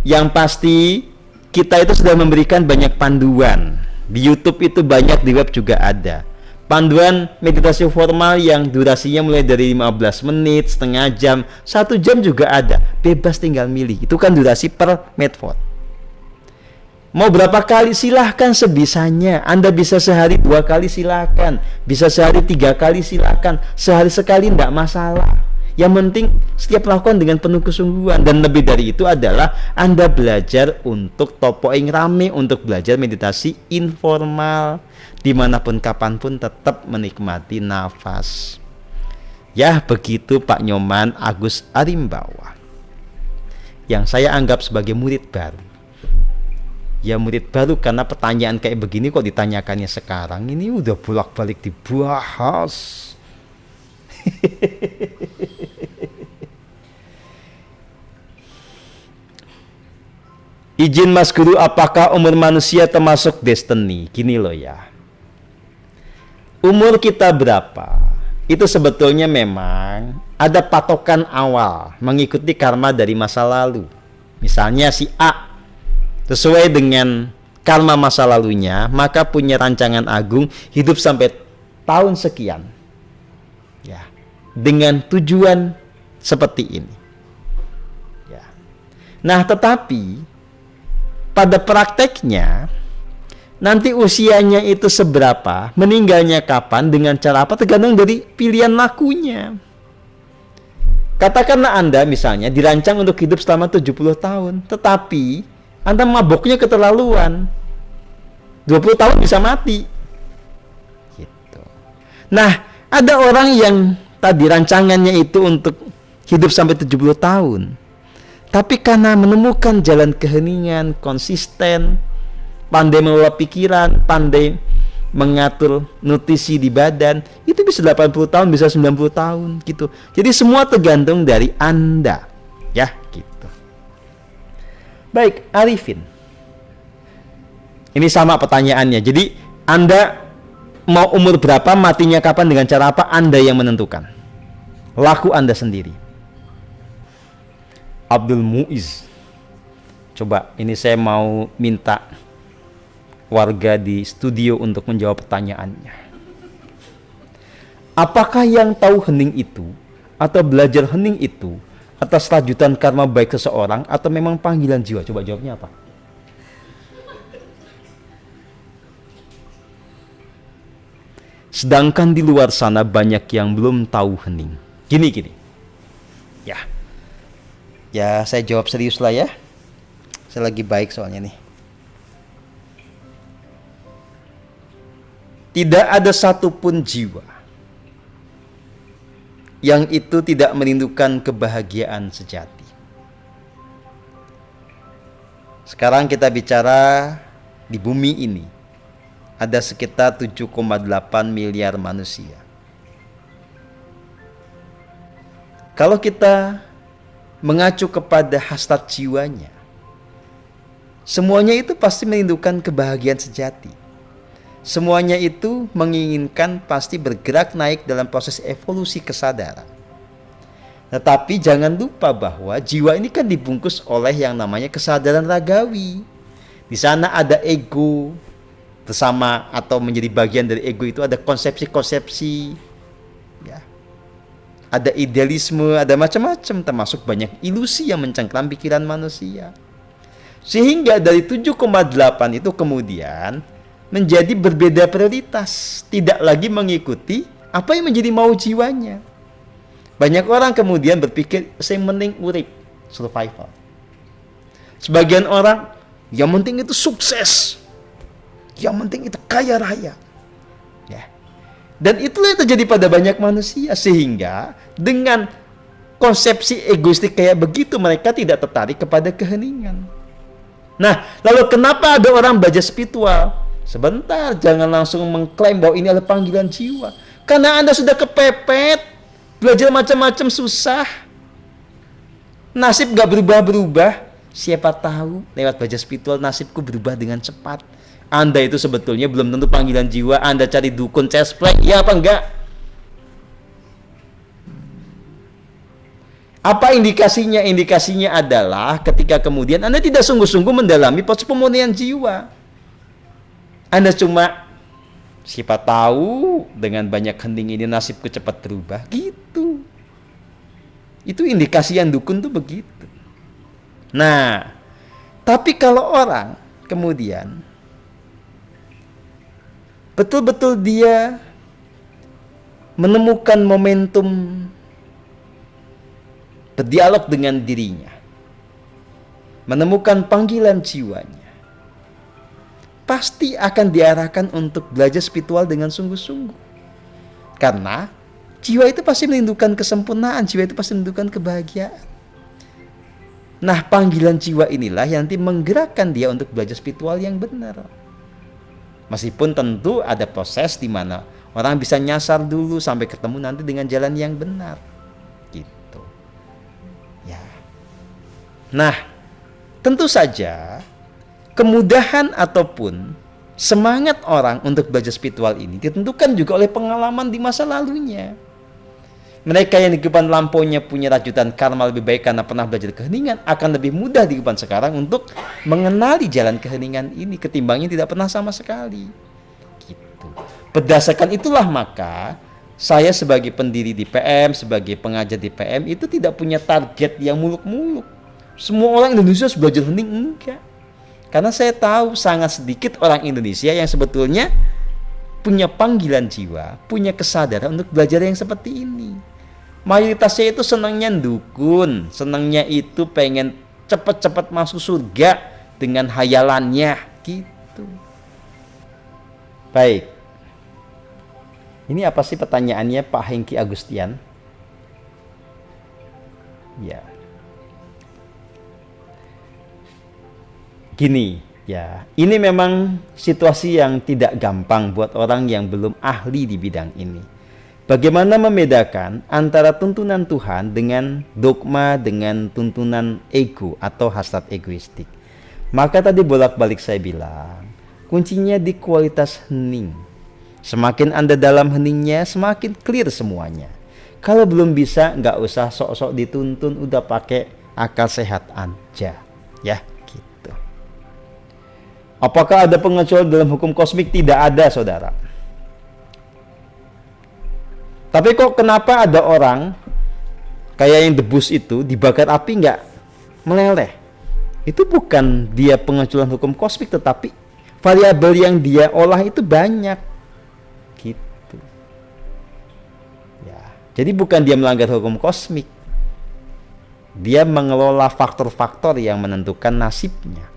Yang pasti kita itu sudah memberikan banyak panduan. Di YouTube itu banyak, di web juga ada. Panduan meditasi formal yang durasinya mulai dari 15 menit, setengah jam, 1 jam juga ada. Bebas tinggal milih. Itu kan durasi per medford. Mau berapa kali silahkan sebisanya. Anda bisa sehari 2 kali silahkan. Bisa sehari 3 kali silahkan. Sehari sekali tidak masalah. Yang penting setiap melakukan dengan penuh kesungguhan. Dan lebih dari itu adalah Anda belajar untuk topoing rame, untuk belajar meditasi informal, dimanapun kapanpun tetap menikmati nafas. Ya begitu Pak Nyoman Agus Arimbawa, yang saya anggap sebagai murid baru. Ya murid baru karena pertanyaan kayak begini kok ditanyakannya sekarang. Ini udah bolak-balik dibahas. Izin Mas Guru, apakah umur manusia termasuk destiny? Gini loh ya, umur kita berapa itu sebetulnya memang ada patokan awal mengikuti karma dari masa lalu. Misalnya si A sesuai dengan karma masa lalunya, maka punya rancangan agung hidup sampai tahun sekian. Ya, dengan tujuan seperti ini. Ya. Nah, tetapi pada prakteknya nanti usianya itu seberapa, meninggalnya kapan, dengan cara apa, tergantung dari pilihan lakunya. Katakanlah Anda misalnya dirancang untuk hidup selama 70 tahun, tetapi Anda maboknya keterlaluan. 20 tahun bisa mati. Gitu. Nah, ada orang yang tadi rancangannya itu untuk hidup sampai 70 tahun. Tapi karena menemukan jalan keheningan, konsisten, pandai mengelola pikiran, pandai mengatur nutrisi di badan, itu bisa 80 tahun, bisa 90 tahun gitu. Jadi semua tergantung dari Anda, ya gitu. Baik, Arifin. Ini sama pertanyaannya. Jadi Anda mau umur berapa, matinya kapan, dengan cara apa, Anda yang menentukan. Laku Anda sendiri. Abdul Muiz. Coba ini saya mau minta warga di studio untuk menjawab pertanyaannya. Apakah yang tahu hening itu atau belajar hening itu atas lanjutan karma baik seseorang atau memang panggilan jiwa? Coba jawabnya apa? Sedangkan di luar sana banyak yang belum tahu hening. Gini. Ya, saya jawab serius lah ya. Saya lagi baik soalnya nih. Tidak ada satupun jiwa yang itu tidak merindukan kebahagiaan sejati. Sekarang kita bicara di bumi ini. Ada sekitar 7,8 miliar manusia. Kalau kita mengacu kepada hasrat jiwanya, semuanya itu pasti merindukan kebahagiaan sejati. Semuanya itu menginginkan pasti bergerak naik dalam proses evolusi kesadaran. Tetapi jangan lupa bahwa jiwa ini kan dibungkus oleh yang namanya kesadaran ragawi. Di sana ada ego bersama atau menjadi bagian dari ego itu ada konsepsi-konsepsi, ya. Ada idealisme, ada macam-macam, termasuk banyak ilusi yang mencengkram pikiran manusia. Sehingga dari 7,8 itu kemudian menjadi berbeda prioritas, tidak lagi mengikuti apa yang menjadi mau jiwanya. Banyak orang kemudian berpikir saya mending urip, survival. Sebagian orang yang penting itu sukses, yang penting itu kaya raya, ya. Dan itulah yang terjadi pada banyak manusia, sehingga dengan konsepsi egoistik kayak begitu mereka tidak tertarik kepada keheningan. Nah, lalu kenapa ada orang belajar spiritual? Sebentar, jangan langsung mengklaim bahwa ini adalah panggilan jiwa. Karena Anda sudah kepepet, belajar macam-macam susah, nasib gak berubah-berubah. Siapa tahu lewat belajar spiritual nasibku berubah dengan cepat. Anda itu sebetulnya belum tentu panggilan jiwa. Anda cari dukun cesplek, ya apa enggak? Apa indikasinya? Indikasinya adalah ketika kemudian Anda tidak sungguh-sungguh mendalami proses pemurnian jiwa. Anda cuma siapa tahu dengan banyak hening ini nasibku cepat berubah, gitu. Itu indikasi yang dukun tuh begitu. Nah, tapi kalau orang kemudian betul-betul dia menemukan momentum berdialog dengan dirinya, menemukan panggilan jiwanya, pasti akan diarahkan untuk belajar spiritual dengan sungguh-sungguh. Karena jiwa itu pasti merindukan kesempurnaan, jiwa itu pasti merindukan kebahagiaan. Nah, panggilan jiwa inilah yang nanti menggerakkan dia untuk belajar spiritual yang benar. Meskipun tentu ada proses di mana orang bisa nyasar dulu sampai ketemu nanti dengan jalan yang benar. Gitu. Ya. Nah, tentu saja kemudahan ataupun semangat orang untuk belajar spiritual ini ditentukan juga oleh pengalaman di masa lalunya. Mereka yang di kehidupan lampaunya punya rajutan karma lebih baik karena pernah belajar keheningan, akan lebih mudah di kehidupan sekarang untuk mengenali jalan keheningan ini ketimbangnya tidak pernah sama sekali. Gitu. Berdasarkan itulah maka saya sebagai pendiri di PM, sebagai pengajar di PM itu tidak punya target yang muluk-muluk. Semua orang Indonesia harus belajar hening, enggak. Karena saya tahu sangat sedikit orang Indonesia yang sebetulnya punya panggilan jiwa, punya kesadaran untuk belajar yang seperti ini. Mayoritasnya itu senangnya dukun, senangnya itu pengen cepat-cepat masuk surga dengan hayalannya, gitu. Baik. Ini apa sih pertanyaannya Pak Hengki Agustian? Ya. Gini, ya. Ini memang situasi yang tidak gampang buat orang yang belum ahli di bidang ini. Bagaimana membedakan antara tuntunan Tuhan dengan dogma, dengan tuntunan ego atau hasrat egoistik. Maka tadi bolak-balik saya bilang, kuncinya di kualitas hening. Semakin Anda dalam heningnya, semakin clear semuanya. Kalau belum bisa, nggak usah sok-sok dituntun, udah pakai akal sehat aja. Ya, gitu. Apakah ada pengecualian dalam hukum kosmik? Tidak ada, saudara. Tapi kok kenapa ada orang kayak yang debus itu dibakar api nggak meleleh? Itu bukan dia pengecualian hukum kosmik, tetapi variabel yang dia olah itu banyak. Gitu. Ya, jadi bukan dia melanggar hukum kosmik. Dia mengelola faktor-faktor yang menentukan nasibnya.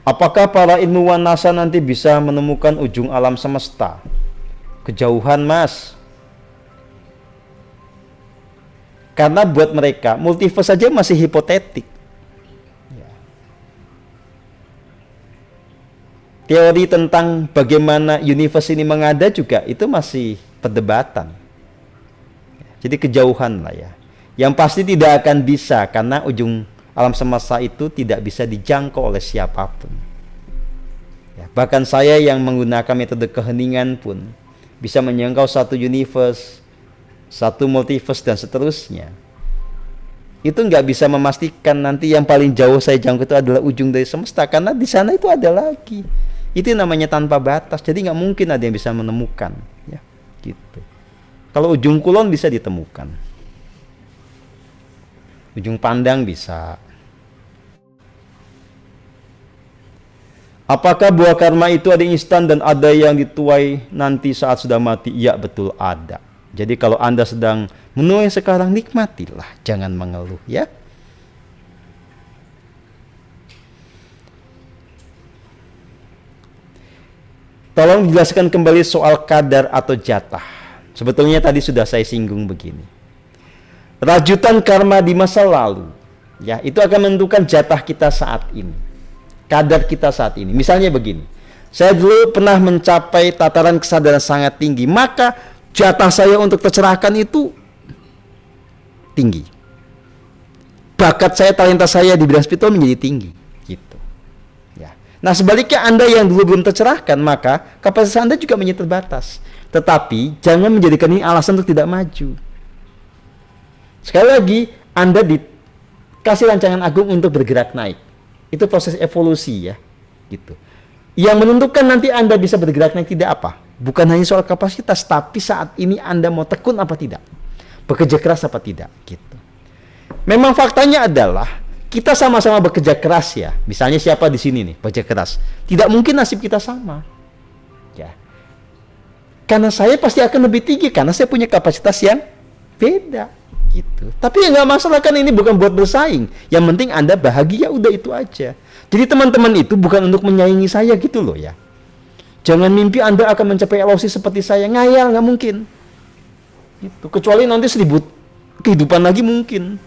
Apakah para ilmuwan NASA nanti bisa menemukan ujung alam semesta? Kejauhan, Mas. Karena buat mereka, multiverse saja masih hipotetik. Ya. Teori tentang bagaimana universe ini mengada juga itu masih perdebatan. Jadi kejauhan lah ya. Yang pasti tidak akan bisa karena ujung alam semesta itu tidak bisa dijangkau oleh siapapun. Ya, bahkan saya yang menggunakan metode keheningan pun bisa menjangkau satu universe, satu multiverse dan seterusnya. Itu nggak bisa memastikan nanti yang paling jauh saya jangkau itu adalah ujung dari semesta, karena di sana itu ada lagi. Itu namanya tanpa batas. Jadi nggak mungkin ada yang bisa menemukan. Ya, gitu. Kalau ujung kulon bisa ditemukan, ujung pandang bisa. Apakah buah karma itu ada instan dan ada yang dituai nanti saat sudah mati? Iya, betul ada. Jadi kalau Anda sedang menuai sekarang, nikmatilah, jangan mengeluh ya. Tolong jelaskan kembali soal kadar atau jatah. Sebetulnya tadi sudah saya singgung begini. Rajutan karma di masa lalu, ya, itu akan menentukan jatah kita saat ini. Kadar kita saat ini. Misalnya begini, saya dulu pernah mencapai tataran kesadaran sangat tinggi, maka jatah saya untuk tercerahkan itu tinggi. Bakat saya, talenta saya di bidang spiritual menjadi tinggi, gitu. Ya. Nah, sebaliknya Anda yang dulu belum tercerahkan, maka kapasitas Anda juga menjadi terbatas. Tetapi jangan menjadikan ini alasan untuk tidak maju. Sekali lagi, Anda dikasih rancangan agung untuk bergerak naik. Itu proses evolusi ya, gitu. Yang menentukan nanti Anda bisa bergerak naik tidak apa? Bukan hanya soal kapasitas, tapi saat ini Anda mau tekun apa tidak, bekerja keras apa tidak, gitu. Memang faktanya adalah kita sama-sama bekerja keras ya. Misalnya siapa di sini nih bekerja keras, tidak mungkin nasib kita sama, ya. Karena saya pasti akan lebih tinggi karena saya punya kapasitas yang beda. Gitu. Tapi ya nggak masalah, kan ini bukan buat bersaing. Yang penting Anda bahagia, udah itu aja. Jadi teman-teman itu bukan untuk menyaingi saya gitu loh ya. Jangan mimpi Anda akan mencapai LOC seperti saya, ngayal, nggak mungkin. Gitu. Kecuali nanti 1000 kehidupan lagi mungkin.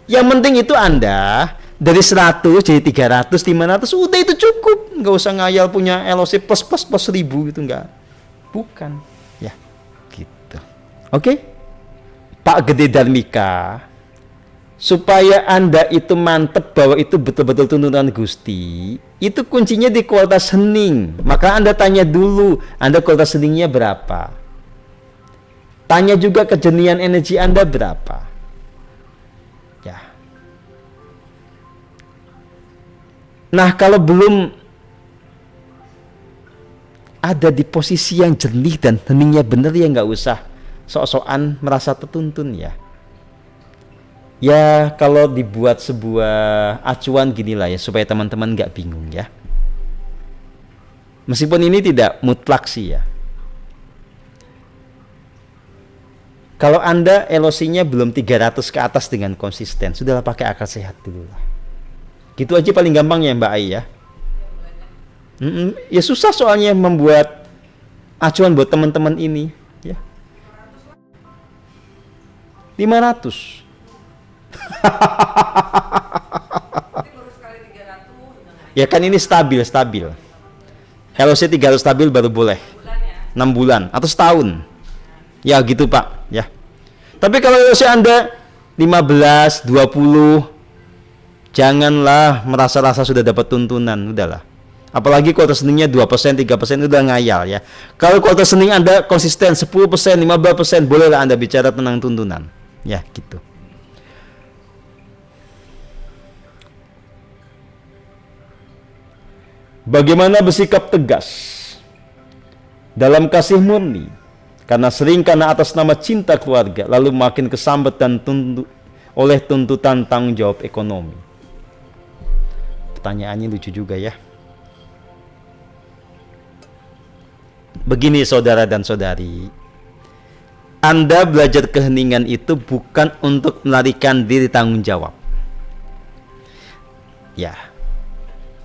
Yang penting itu Anda dari 100 jadi 300, 500, udah itu cukup. Nggak usah ngayal punya LOC plus 1000 gitu, nggak. Bukan. Ya, gitu. Oke? Pak Gede Darmika, supaya Anda itu mantep bahwa itu betul-betul tuntunan Gusti, itu kuncinya di kualitas hening. Maka Anda tanya dulu, Anda kualitas heningnya berapa? Tanya juga kejernihan energi Anda berapa. Ya. Nah, kalau belum ada di posisi yang jernih dan heningnya benar, ya nggak usah sok-sokan merasa tertuntun ya. Ya, kalau dibuat sebuah acuan gini lah ya, supaya teman-teman nggak bingung ya. Meskipun ini tidak mutlak sih ya. Kalau Anda elosinya belum 300 ke atas dengan konsisten, sudahlah pakai akal sehat dulu lah. Gitu aja paling gampang ya Mbak Ai ya. Ya susah soalnya membuat acuan buat teman-teman ini ya. 500. Ya kan ini stabil. LOC 300 stabil baru boleh 6 bulan atau setahun. Ya gitu Pak ya. Tapi kalau LOC Anda 15, 20, janganlah merasa-rasa sudah dapat tuntunan, udahlah. Apalagi kuota seningnya 2%, 3% udah ngayal ya. Kalau kuota sening Anda konsisten 10%, 15%, bolehlah Anda bicara tentang tuntunan. Ya gitu. Bagaimana bersikap tegas dalam kasih murni, karena atas nama cinta keluarga, lalu makin kesambat dan oleh tuntutan tanggung jawab ekonomi. Pertanyaannya lucu juga ya. Begini saudara dan saudari, Anda belajar keheningan itu bukan untuk melarikan diri tanggung jawab. Ya.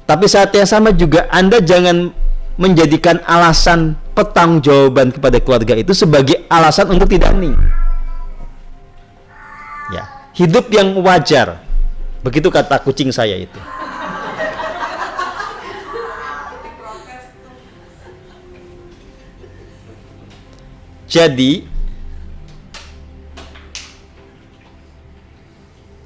Tapi saat yang sama juga Anda jangan menjadikan alasan pertanggungjawaban kepada keluarga itu sebagai alasan untuk tidak hening. Ya, hidup yang wajar. Begitu kata kucing saya itu. Jadi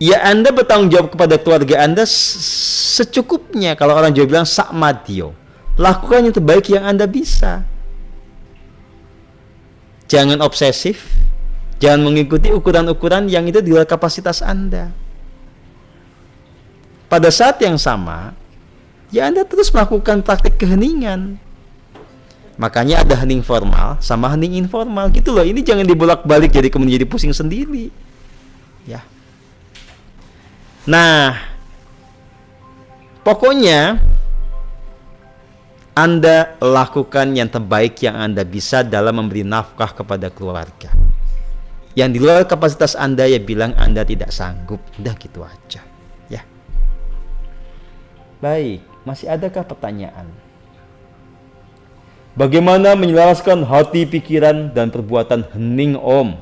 ya Anda bertanggung jawab kepada keluarga Anda secukupnya. Kalau orang Jawa bilang sakmadio, lakukan yang terbaik yang Anda bisa. Jangan obsesif, jangan mengikuti ukuran-ukuran yang itu di luar kapasitas Anda. Pada saat yang sama, ya Anda terus melakukan praktik keheningan. Makanya ada hening formal sama hening informal gitu loh. Ini jangan dibolak-balik jadi kemudian jadi pusing sendiri. Ya. Nah, pokoknya Anda lakukan yang terbaik yang Anda bisa dalam memberi nafkah kepada keluarga. Yang di luar kapasitas Anda ya bilang Anda tidak sanggup. Udah gitu aja. Ya. Baik, masih adakah pertanyaan? Bagaimana menyelaraskan hati, pikiran, dan perbuatan hening Om?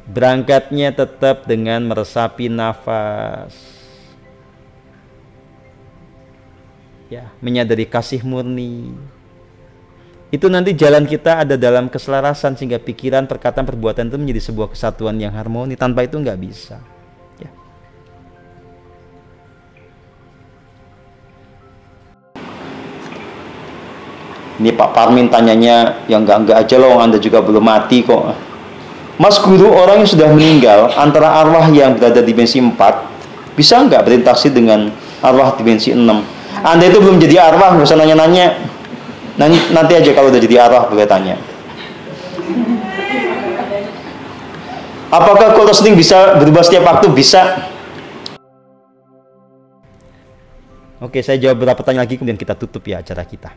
Berangkatnya tetap dengan meresapi nafas. Ya, menyadari kasih murni. Itu nanti jalan kita ada dalam keselarasan sehingga pikiran, perkataan, perbuatan itu menjadi sebuah kesatuan yang harmoni. Tanpa itu nggak bisa. Ya. Ini Pak Parmin tanyanya yang enggak aja loh, Anda juga belum mati kok. Mas Guru, orang yang sudah meninggal antara arwah yang berada di dimensi 4 bisa nggak berinteraksi dengan arwah dimensi 6? Anda itu belum jadi arwah, nggak usah nanya-nanya. Nanti aja kalau udah jadi arwah boleh tanya. Apakah kualitas hening bisa berubah setiap waktu? Bisa. Oke, saya jawab beberapa pertanyaan lagi kemudian kita tutup ya acara kita.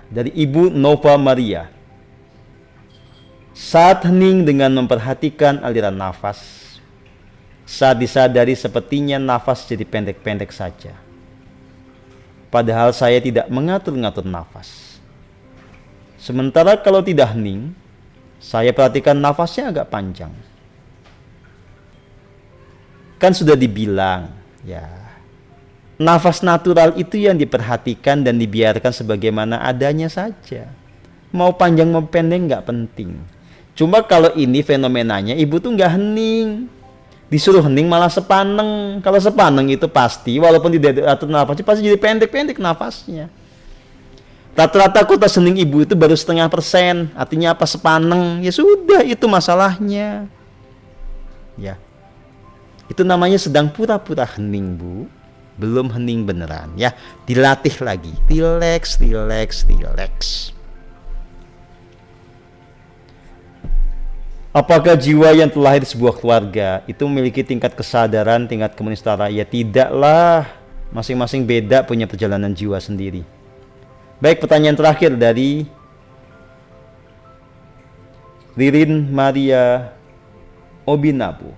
Dari Ibu Nova Maria. Saat hening dengan memperhatikan aliran nafas, saat disadari sepertinya nafas jadi pendek-pendek saja. Padahal saya tidak mengatur-ngatur nafas. Sementara kalau tidak hening, saya perhatikan nafasnya agak panjang. Kan sudah dibilang, ya. Nafas natural itu yang diperhatikan dan dibiarkan sebagaimana adanya saja. Mau panjang mau pendek nggak penting. Cuma kalau ini fenomenanya ibu tuh nggak hening. Disuruh hening malah sepaneng. Kalau sepaneng itu pasti walaupun tidak atur nafasnya pasti jadi pendek-pendek nafasnya. Rata-rata kota hening ibu itu baru 0,5%. Artinya apa? Sepaneng. Ya sudah, itu masalahnya. Ya. Itu namanya sedang pura-pura hening, Bu. Belum hening beneran, ya. Dilatih lagi. Relax, relax, relax. Apakah jiwa yang terlahir di sebuah keluarga itu memiliki tingkat kesadaran, tingkat kemenistara? Ya tidaklah. Masing-masing beda, punya perjalanan jiwa sendiri. Baik, pertanyaan terakhir dari Ririn Maria Obinabu.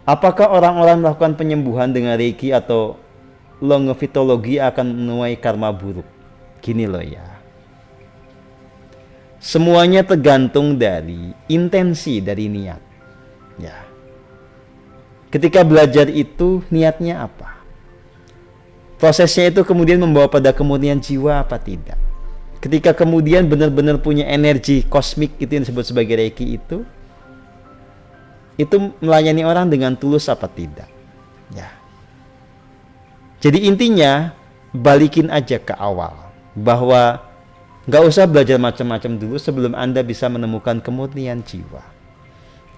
Apakah orang-orang melakukan penyembuhan dengan Reiki atau longevitologi akan menuai karma buruk? Gini loh ya. Semuanya tergantung dari intensi, dari niat. Ya. Ketika belajar itu niatnya apa? Prosesnya itu kemudian membawa pada kemurnian jiwa apa tidak? Ketika kemudian benar-benar punya energi kosmik itu yang disebut sebagai Reiki itu melayani orang dengan tulus apa tidak? Ya. Jadi intinya balikin aja ke awal bahwa nggak usah belajar macam-macam dulu sebelum Anda bisa menemukan kemurnian jiwa.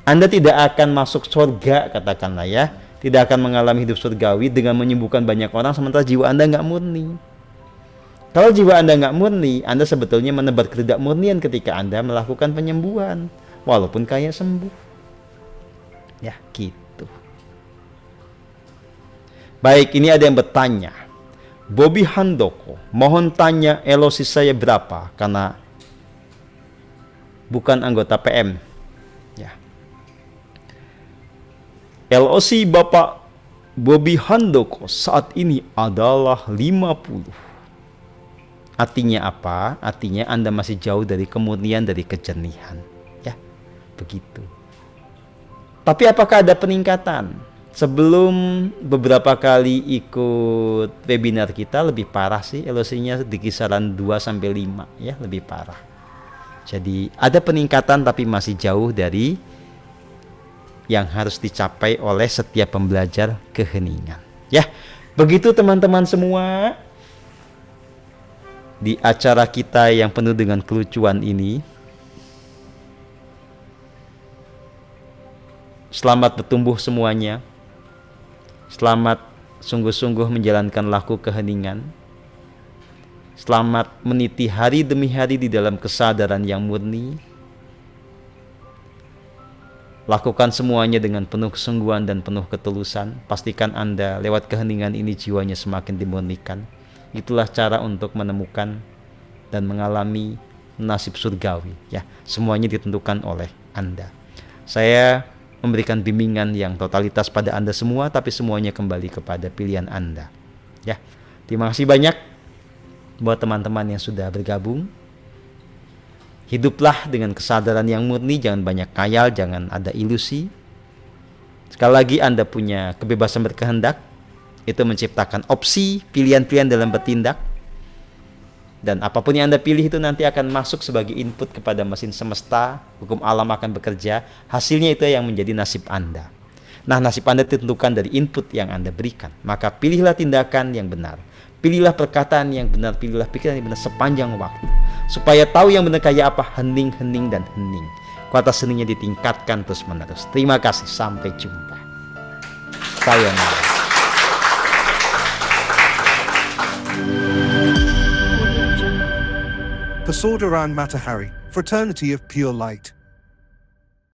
Anda tidak akan masuk surga, katakanlah ya, tidak akan mengalami hidup surgawi dengan menyembuhkan banyak orang sementara jiwa Anda nggak murni. Kalau jiwa Anda nggak murni, Anda sebetulnya menebar ketidakmurnian ketika Anda melakukan penyembuhan, walaupun kayak sembuh. Ya, gitu. Baik, ini ada yang bertanya. Bobby Handoko, mohon tanya LOC saya berapa karena bukan anggota PM. Ya. LOC Bapak Bobby Handoko saat ini adalah 50. Artinya apa? Artinya Anda masih jauh dari kemurnian, dari kejernihan. Ya, begitu. Tapi apakah ada peningkatan? Sebelum beberapa kali ikut webinar kita lebih parah sih, LOC-nya di kisaran 2-5 ya, lebih parah. Jadi ada peningkatan tapi masih jauh dari yang harus dicapai oleh setiap pembelajar keheningan. Ya, begitu teman-teman semua. Di acara kita yang penuh dengan kelucuan ini, selamat bertumbuh semuanya. Selamat sungguh-sungguh menjalankan laku keheningan. Selamat meniti hari demi hari di dalam kesadaran yang murni. Lakukan semuanya dengan penuh kesungguhan dan penuh ketulusan. Pastikan Anda lewat keheningan ini jiwanya semakin dimurnikan. Itulah cara untuk menemukan dan mengalami nasib surgawi. Ya, semuanya ditentukan oleh Anda. Saya memberikan bimbingan yang totalitas pada Anda semua, tapi semuanya kembali kepada pilihan Anda. Ya, terima kasih banyak buat teman-teman yang sudah bergabung. Hiduplah dengan kesadaran yang murni, jangan banyak khayal, jangan ada ilusi. Sekali lagi Anda punya kebebasan berkehendak, itu menciptakan opsi, pilihan-pilihan dalam bertindak. Dan apapun yang Anda pilih itu nanti akan masuk sebagai input kepada mesin semesta, hukum alam akan bekerja, hasilnya itu yang menjadi nasib Anda. Nah, nasib Anda ditentukan dari input yang Anda berikan. Maka pilihlah tindakan yang benar, pilihlah perkataan yang benar, pilihlah pikiran yang benar sepanjang waktu. Supaya tahu yang benar kayak apa, hening, hening, dan hening. Kualitas heningnya ditingkatkan terus-menerus. Terima kasih, sampai jumpa. Sayonara. Persaudaraan Matahari, Fraternity of Pure Light.